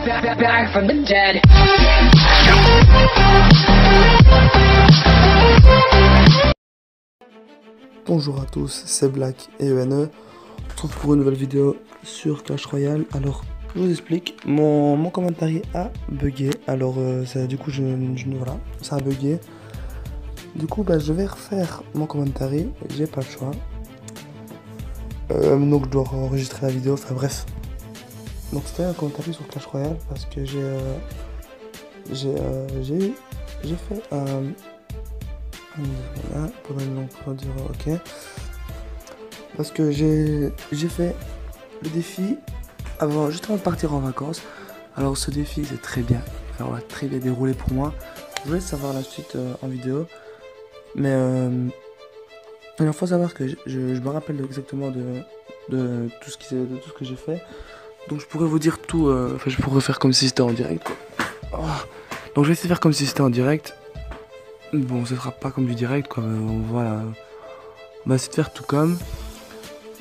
back from the dead. Bonjour à tous, c'est Black et ENE. On se retrouve pour une nouvelle vidéo sur Clash Royale. Alors, je vous explique, mon commentaire a bugué. Alors, du coup, voilà, ça a bugué. Du coup, je vais refaire mon commentaire, j'ai pas le choix. Donc, je dois enregistrer la vidéo, enfin bref. Donc, c'était un commentaire sur Clash Royale parce que j'ai fait un... Voilà, pour dire ok. Parce que j'ai fait le défi juste avant de partir en vacances. Alors ce défi c'est très bien. Alors, très bien déroulé pour moi. Je voulais savoir la suite en vidéo. Mais il faut savoir que je me rappelle exactement de tout ce que j'ai fait. Donc je pourrais vous dire tout. Enfin je pourrais faire comme si c'était en direct. Oh. Donc je vais essayer de faire comme si c'était en direct. Bon, ce sera pas comme du direct, quoi. Voilà. On va essayer de faire tout comme.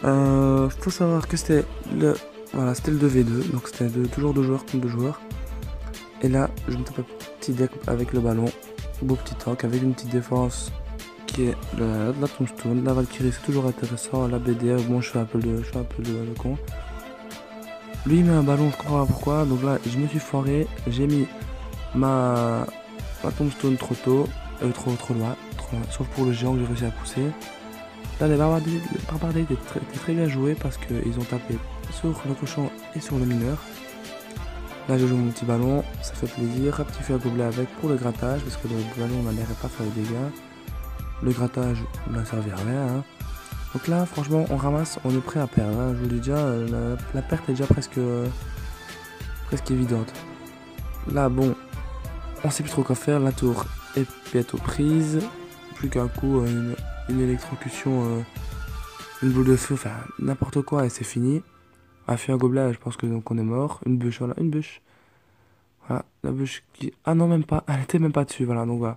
Faut savoir que c'était le 2v2. Donc c'était toujours 2 joueurs contre 2 joueurs. Et là, je me tape un petit deck avec le ballon. Beau petit tank avec une petite défense qui est la tombstone. La Valkyrie, c'est toujours intéressant. La BDR, bon, je fais un peu le con. Lui, il met un ballon, je comprends pas pourquoi. Donc là, je me suis foiré. J'ai mis ma tombstone trop tôt. Trop loin, sauf pour le géant que j'ai réussi à pousser. Là, les barbares étaient très bien joués parce qu'ils ont tapé sur le cochon et sur le mineur. Là, je joue mon petit ballon, ça fait plaisir. Un petit feu à gobelet avec pour le grattage parce que le ballon n'allait pas faire les dégâts. Le grattage n'a servi à rien. Hein. Donc là, franchement, on ramasse, on est prêt à perdre. Hein. Je vous dis déjà, la perte est déjà presque évidente. Là, bon, on sait plus trop quoi faire. La tour est bientôt prise, plus qu'un coup, une électrocution, une boule de feu, enfin n'importe quoi et c'est fini. Un feu à gobelet, je pense que donc on est mort. Une bûche, voilà, une bûche. Voilà, la bûche qui... Ah non, même pas, elle était même pas dessus, voilà, donc voilà.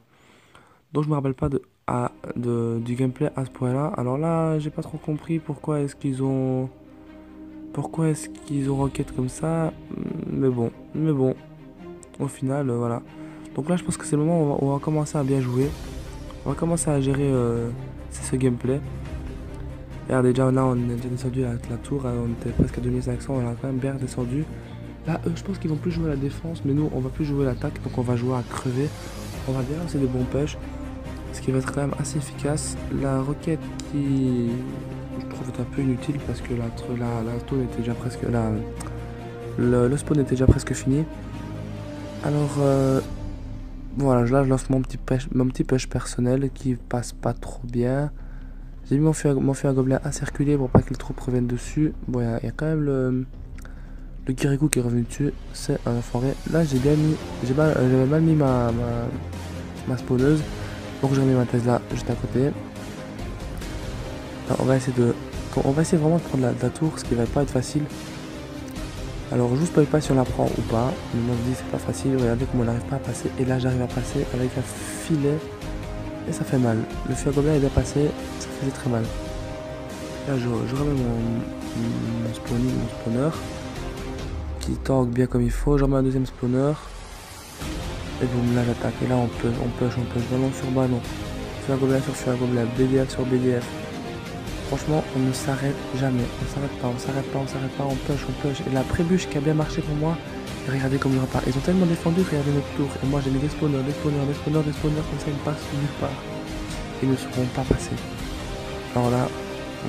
Donc je me rappelle pas du gameplay à ce point-là. Alors là, j'ai pas trop compris pourquoi est-ce qu'ils ont rocket comme ça. Mais bon, au final, voilà. Donc là, je pense que c'est le moment où on va commencer à bien jouer. On va commencer à gérer ce gameplay. Regardez, déjà là, on est déjà descendu à la tour. Hein, on était presque à 2500. On a quand même bien descendu. Là, je pense qu'ils vont plus jouer la défense. Mais nous, on va plus jouer l'attaque. Donc on va jouer à crever. On va bien lancer des bons push. Ce qui va être quand même assez efficace. La roquette qui, je trouve, est un peu inutile. Parce que la tour était déjà presque... Le spawn était déjà presque fini. Alors... voilà, là je lance mon petit push personnel qui passe pas trop bien. J'ai mis mon feu à gobelet à circuler pour pas que les troupes reviennent dessus. Bon, il y a quand même le Kirikou qui est revenu dessus. C'est un enfoiré. Là, j'avais mal mis ma spawneuse. Donc, j'ai remis ma Tesla juste à côté. Alors, on va essayer vraiment de prendre la tour, ce qui va pas être facile. Alors je vous spoil pas si on la prend ou pas, mais moi je dis c'est pas facile, regardez comment on n'arrive pas à passer, et là j'arrive à passer avec un filet, et ça fait mal. Le feu à gobelet est bien passé, ça faisait très mal. Là je remets mon spawner, qui tank bien comme il faut, je remets un deuxième spawner, et boum, là j'attaque, et là on push, ballon sur ballon, feu à gobelet sur feu à gobelet, BDF sur BDF. Franchement, on ne s'arrête jamais, on s'arrête pas, on push. Et la pré-bûche qui a bien marché pour moi, regardez comme il repart. Ils ont tellement défendu, regardez notre tour. Et moi j'ai mis des spawners, comme ça ils passent nulle part. Ils ne seront pas passés. Alors là,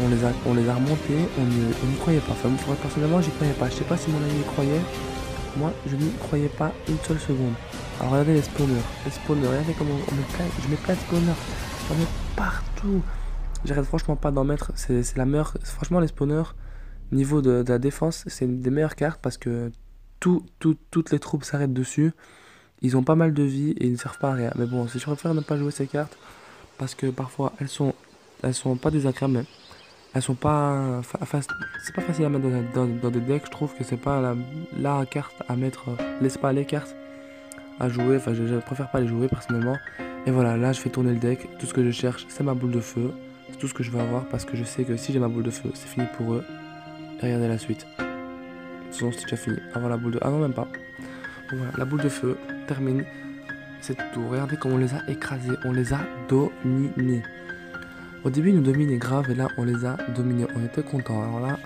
on les a remontés, on n'y croyait pas. Enfin, moi personnellement, j'y croyais pas. Je sais pas si mon ami y croyait. Moi, je n'y croyais pas une seule seconde. Alors regardez les spawners, regardez comment je mets plein de spawners. J'en mets partout. J'arrête franchement pas d'en mettre, c'est la meilleure. Franchement, les spawners, niveau de la défense, c'est une des meilleures cartes parce que toutes les troupes s'arrêtent dessus. Ils ont pas mal de vie et ils ne servent pas à rien. Mais bon, je préfère ne pas jouer ces cartes parce que parfois elles sont pas désagréables, mais elles sont pas. C'est pas facile à mettre dans des decks. Je trouve que c'est pas la carte à mettre. Laisse pas les cartes à jouer. Enfin, je préfère pas les jouer personnellement. Et voilà, là je fais tourner le deck. Tout ce que je cherche, c'est ma boule de feu. C'est tout ce que je veux avoir parce que je sais que si j'ai ma boule de feu, c'est fini pour eux. Et regardez la suite. Sinon c'est déjà fini. Avant la boule de... Ah non, même pas. Donc voilà, la boule de feu termine cette tour. Regardez comment on les a écrasés. On les a dominés. Au début, ils nous dominaient grave. Et là, on les a dominés. On était contents. Alors là...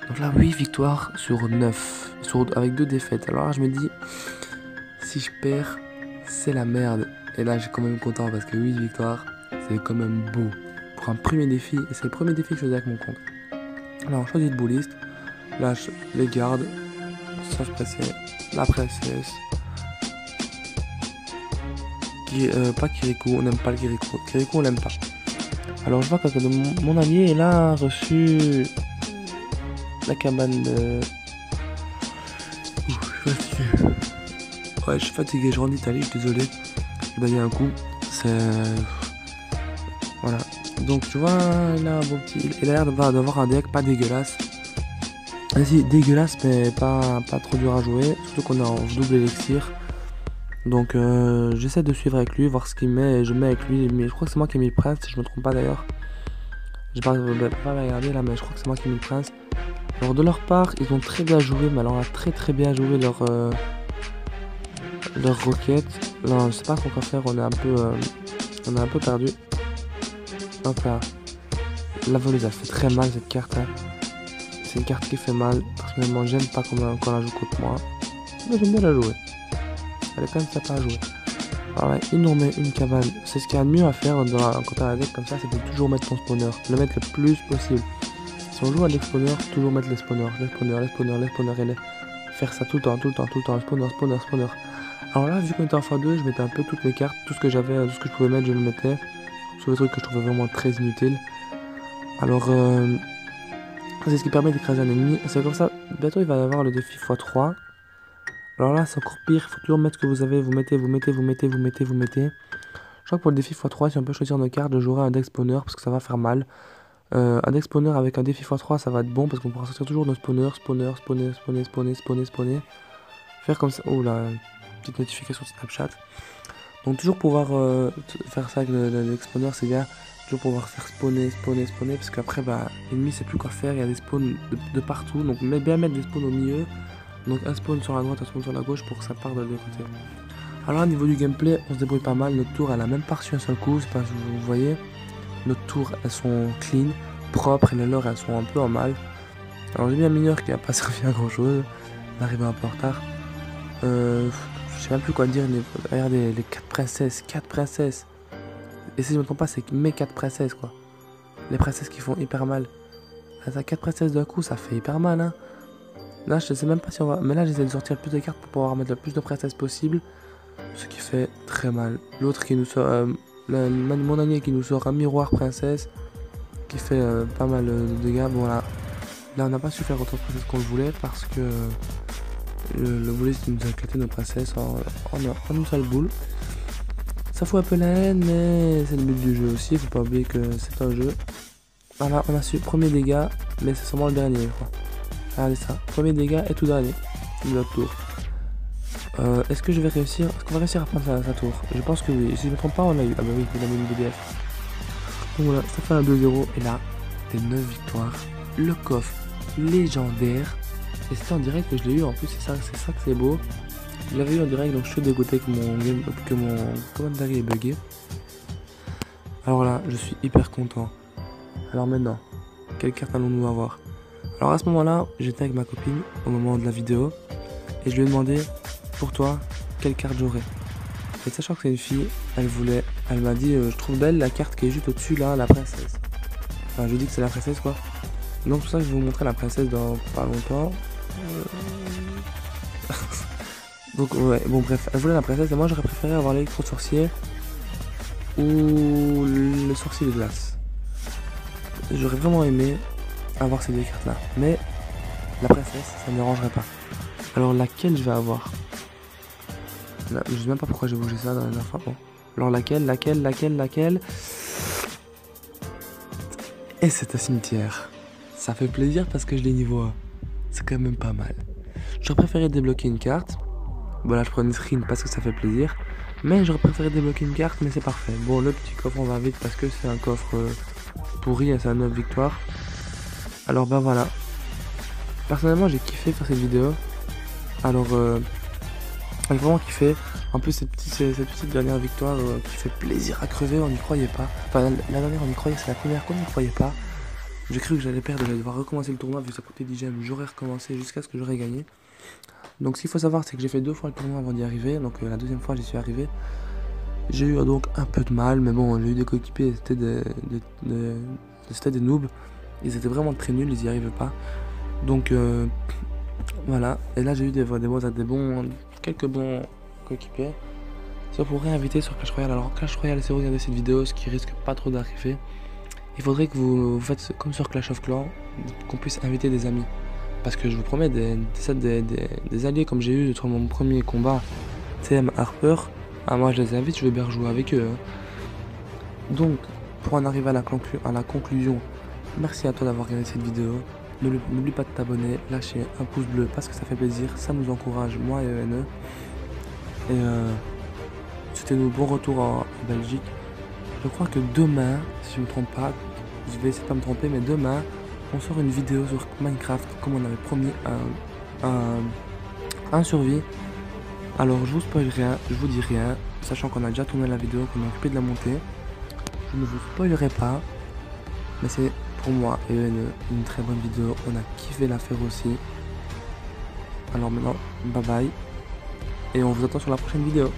Donc là, 8 victoires sur 9. Avec 2 défaites. Alors là, je me dis... Si je perds, c'est la merde. Et là, je suis quand même content parce que 8 victoires, c'est quand même beau. Pour un premier défi. Et c'est le premier défi que je faisais avec mon compte. Alors, on choisit le bouliste. Là, je les garde. Sage pressé. La princesse. Pas Kirikou. On n'aime pas le Kirikou. Kirikou, on l'aime pas. Alors, je vois que mon allié, il a reçu la cabane de... Ouh, je suis fatigué. Ouais, je suis fatigué. Je rentre d'Italie, je suis désolé. J'ai baillé un coup. C'est... Voilà. Donc, tu vois, il a un bon petit... Il a l'air d'avoir un deck pas dégueulasse. Si, dégueulasse, mais pas trop dur à jouer. Surtout qu'on est en double élixir. Donc, j'essaie de suivre avec lui, voir ce qu'il met. Et je mets avec lui. Mais je crois que c'est moi qui ai mis le prince, si je me trompe pas d'ailleurs. J'ai pas regardé là, mais je crois que c'est moi qui ai mis le prince. Alors, de leur part, ils ont très bien joué. Mais alors, on a très bien joué leur roquette. Là, je sais pas ce qu'on va faire. On est un peu perdu. Hop là. La voleuse, ça fait très mal cette carte. Hein. C'est une carte qui fait mal. Personnellement, j'aime pas quand on la joue contre moi. Mais j'aime bien la jouer. Elle est quand même sympa à jouer. Alors là, il nous remet une cabane. C'est ce qu'il y a de mieux à faire quand on a un deck comme ça, c'est de toujours mettre ton spawner. Le mettre le plus possible. Si on joue à deck spawner, toujours mettre les spawners. Et les... Faire ça tout le temps. Spawner. Alors là, vu qu'on était en x2, je mettais un peu toutes mes cartes. Tout ce que j'avais, tout ce que je pouvais mettre, je le mettais. Sur les trucs que je trouvais vraiment très inutiles. Alors, c'est ce qui permet d'écraser un ennemi. C'est comme ça, bientôt il va y avoir le défi x3. Alors là, c'est encore pire. Il faut toujours mettre ce que vous avez. Vous mettez. Je crois que pour le défi x3, si on peut choisir nos cartes, je jouerai un deck spawner parce que ça va faire mal. Un deck spawner avec un défi x3, ça va être bon parce qu'on pourra sortir toujours nos spawners. Spawner. Faire comme ça. Oh là, petite notification de Snapchat. Donc toujours pouvoir faire ça avec le deck spawner, c'est bien. Toujours pouvoir faire spawner. Parce qu'après, bah, l'ennemi sait plus quoi faire. Il y a des spawns de partout. Donc bien mettre des spawns au milieu. Donc un spawn sur la droite, un spawn sur la gauche pour que ça parte de deux côtés. Alors au niveau du gameplay, on se débrouille pas mal. Notre tour, elle a même pas reçu un seul coup, c'est pas si vous voyez. Notre tour, elles sont clean, propres, et les leurs, elles sont un peu en mal. Alors j'ai mis un mineur qui a pas servi à grand chose. On arrive un peu en retard. Je sais même plus quoi dire. Regardez les 4 princesses. Et si je me trompe pas, c'est mes 4 princesses quoi. Les princesses qui font hyper mal. Ça 4 princesses d'un coup, ça fait hyper mal hein. Là, je sais même pas si on va... Mais là, j'essaie de sortir le plus de cartes pour pouvoir mettre le plus de princesses possible. Ce qui fait très mal. L'autre qui nous sort... mon allié qui nous sort un miroir princesse. Qui fait pas mal de dégâts. Bon, là, on n'a pas su faire autant de princesses qu'on le voulait. Parce que... Le bouliste nous a éclaté nos princesses en une seule boule. Ça fout un peu la haine, mais c'est le but du jeu aussi. Faut pas oublier que c'est un jeu. Voilà, on a su premier dégât. Mais c'est sûrement le dernier, je crois. Regardez ça, premier dégât et tout dernier de notre tour. Est-ce que je vais réussir? Est-ce qu'on va réussir à prendre sa tour? Je pense que oui. Si je ne me trompe pas, on l'a eu. Ah bah oui, il a mis une BDF. Donc voilà, ça fait un 2-0. Et là, des 9 victoires. Le coffre légendaire. Et c'était en direct que je l'ai eu. En plus, c'est ça que c'est beau. Je l'avais eu en direct, donc je suis dégoûté que mon commentary est bugué. Alors là, je suis hyper content. Alors maintenant, quelle carte allons-nous avoir? Alors à ce moment-là, j'étais avec ma copine au moment de la vidéo et je lui ai demandé pour toi quelle carte j'aurais. Et sachant que c'est une fille, elle m'a dit je trouve belle la carte qui est juste au-dessus là, la princesse. Enfin je dis que c'est la princesse quoi. Donc pour ça je vais vous montrer la princesse dans pas longtemps. Donc ouais, bon bref, elle voulait la princesse et moi j'aurais préféré avoir l'électro-sorcier ou le sorcier de glace. J'aurais vraiment aimé avoir ces deux cartes là, mais la princesse ça ne me dérangerait pas. Alors laquelle je vais avoir? Là, je sais même pas pourquoi j'ai bougé ça dans la dernière fois. Bon. Alors laquelle? Et c'est un cimetière. Ça fait plaisir parce que je l'ai niveau 1. C'est quand même pas mal. J'aurais préféré débloquer une carte. Voilà, je prends une screen parce que ça fait plaisir. Mais j'aurais préféré débloquer une carte, mais c'est parfait. Bon, le petit coffre on va vite parce que c'est un coffre pourri et c'est un 9 victoires. Alors ben voilà, Personnellement, j'ai kiffé faire cette vidéo. Alors, j'ai vraiment kiffé. En plus, cette petite dernière victoire qui fait plaisir à crever, on n'y croyait pas. Enfin, la dernière, on y croyait, c'est la première qu'on n'y croyait pas. J'ai cru que j'allais perdre, j'allais devoir recommencer le tournoi, vu que ça coûtait 10 gemmes. J'aurais recommencé jusqu'à ce que j'aurais gagné. Donc, ce qu'il faut savoir, c'est que j'ai fait 2 fois le tournoi avant d'y arriver. Donc, la deuxième fois, j'y suis arrivé. J'ai eu donc un peu de mal, mais bon, j'ai eu des coéquipiers, c'était des noobs. Ils étaient vraiment très nuls, ils n'y arrivaient pas. Donc, voilà. Et là, j'ai eu quelques bons coéquipiers. Ça pourrait inviter sur Clash Royale. Alors Clash Royale, si vous regardez cette vidéo, ce qui risque pas trop d'arriver, il faudrait que vous faites comme sur Clash of Clans, qu'on puisse inviter des amis. Parce que je vous promets, des alliés comme j'ai eu sur mon premier combat, TM Harper, moi je les invite, je vais bien rejouer avec eux. Donc, pour en arriver à la conclusion, merci à toi d'avoir regardé cette vidéo. N'oublie pas de t'abonner, lâcher un pouce bleu parce que ça fait plaisir, ça nous encourage, moi et ENE. Et c'était nos bons retours en Belgique. Je crois que demain, si je ne me trompe pas, je vais essayer de pas me tromper, mais demain, on sort une vidéo sur Minecraft, comme on avait promis un survie. Alors je vous spoil rien, je vous dis rien, sachant qu'on a déjà tourné la vidéo, qu'on est occupé de la monter. Je ne vous spoilerai pas, mais c'est pour moi et une très bonne vidéo. On a kiffé la faire aussi. Alors maintenant, bye bye. Et on vous attend sur la prochaine vidéo.